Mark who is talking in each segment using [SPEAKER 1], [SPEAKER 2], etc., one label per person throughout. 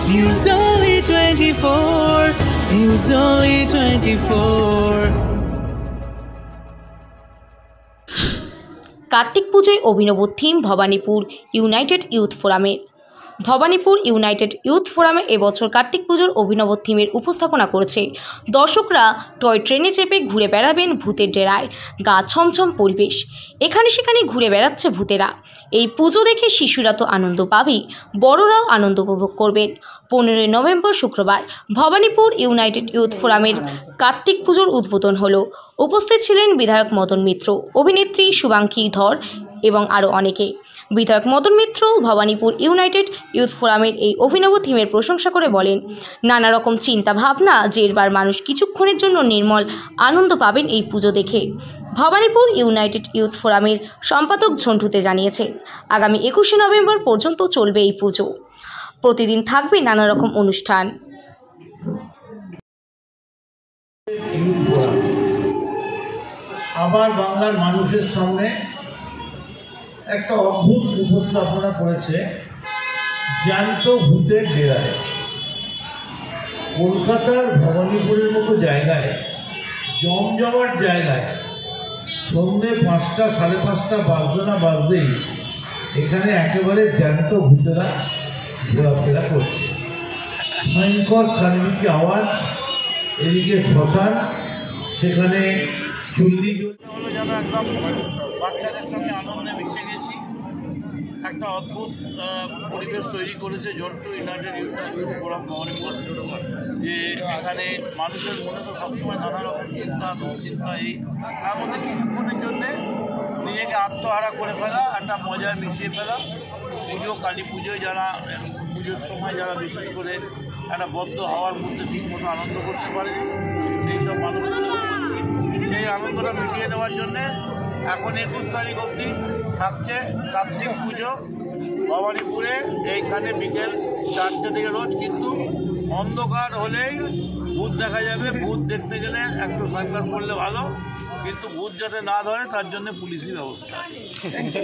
[SPEAKER 1] News Only 24. News Only 24.
[SPEAKER 2] Kartik পুজোয় অভিনব theme Bhabanipur United youth ফোরামের। ভবানীপুর ইউনাইটেড ইউথ ফোরামে এবছর কার্তিক পুজোর অভিনব থিমের উপস্থাপনা করেছে। দর্শকরা টয় ট্রেনে চেপে ঘুরে বেড়াবেন ভূতের ডেরায়, গা ছমছম পরিবেশ, এখানে সেখানে ঘুরে বেড়াচ্ছে ভূতেরা। এই পুজো দেখে শিশুরা তো আনন্দ পাবেই, বড়রাও আনন্দ উপভোগ করবেন। 15 নভেম্বর শুক্রবার ভবানীপুর ইউনাইটেড ইউথ ফোরামের কার্তিক পুজোর উদ্বোধন হলো। উপস্থিত ছিলেন বিধায়ক মদন মিত্র, অভিনেত্রী শুভাঙ্গী ধর এবং আরও অনেকে। বিধায়ক মদন মিত্র ভবানীপুর ইউনাইটেড ইউথ ফোরামের এই অভিনব থিমের প্রশংসা করে বলেন, নানা রকম চিন্তা ভাবনা জেরবার মানুষ কিছুক্ষণের জন্য নির্মল আনন্দ পাবেন এই পুজো দেখে। ভবানীপুর ইউনাইটেড ইউথ ফোরামের সম্পাদক ঝন্টুতে জানিয়েছেন, আগামী 21 নভেম্বর পর্যন্ত চলবে এই পুজো। প্রতিদিন থাকবে নানা রকম অনুষ্ঠান।
[SPEAKER 3] আবার বাংলার মানুষের সামনে একটা অদ্ভুত উপস্থাপনা করেছে জ্যান্ত ভূতের ডেরায়। কলকাতার ভবানীপুরের মতো জায়গায়, জমজমাট জায়গায় সন্ধ্যে 5টা 5:30 বাজতো না বাজতেই এখানে একেবারে জ্যান্ত ভূতেরা ঘোরাফেরা করছে। ভয়ঙ্কর চারিদিকে আওয়াজ, এদিকে শ্মশান, সেখানে চুল্লি হলো যেন একদম বাচ্চাদের সঙ্গে আনন্দে মিশে গেছি। একটা অদ্ভুত পরিবেশ তৈরি করেছে জন্টু ইউনাইটেড ইউথ ফোরাম ভবানীপুর, যে এখানে মানুষের মনে তো সবসময় নানা রকম চিন্তা দুশ্চিন্তা, এই তার মধ্যে কিছুক্ষণের জন্যে নিজেকে আত্মহারা করে ফেলা, একটা মজায় মিশিয়ে ফেলা। পুজো, কালী পুজোয় যারা পুজোর সময় যারা বিশেষ করে একটা বদ্ধ হওয়ার মধ্যে ঠিকমতো আনন্দ করতে পারেনি, সেই সব মানুষগুলো সেই আনন্দটা মিটিয়ে দেওয়ার জন্যে এখন 21 তারিখ অবধি থাকছে কার্তিক পুজো ভবানীপুরে। এইখানে বিকেল 4টে থেকে রোজ, কিন্তু অন্ধকার হলেই ভূত দেখা যাবে। ভূত দেখতে গেলে একটু সানগ্লাস পরলে ভালো, কিন্তু ভূত যাতে না ধরে তার জন্য পুলিশি ব্যবস্থা আছে।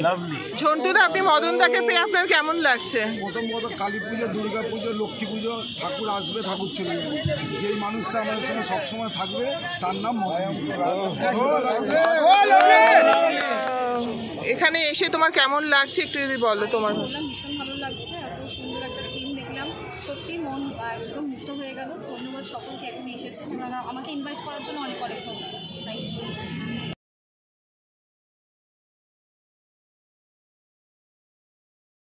[SPEAKER 3] লাভলি।
[SPEAKER 4] ঝন্টুদা, আপনি মদনদাকে পেয়ে আপনার কেমন লাগছে?
[SPEAKER 5] প্রথমত কালী পুজো, দুর্গা পুজো, লক্ষ্মী পুজো, ঠাকুর আসবে, ঠাকুর চলে যাবে। যেই মানুষটা আমাদের সঙ্গে সবসময় থাকবে তার নাম
[SPEAKER 4] এখানে এসে তোমার কেমন লাগছে একটু যদি বলো। তোমার
[SPEAKER 6] ভীষণ ভালো লাগছে, এত সুন্দর একটা থিম দেখলাম, সত্যি মন একদম মুক্ত হয়ে গেল। ধন্যবাদ সকলকে এখানে এসেছেন, আমাকে ইনভাইট করার জন্য অনেক অনেক ধন্যবাদ। Thank you.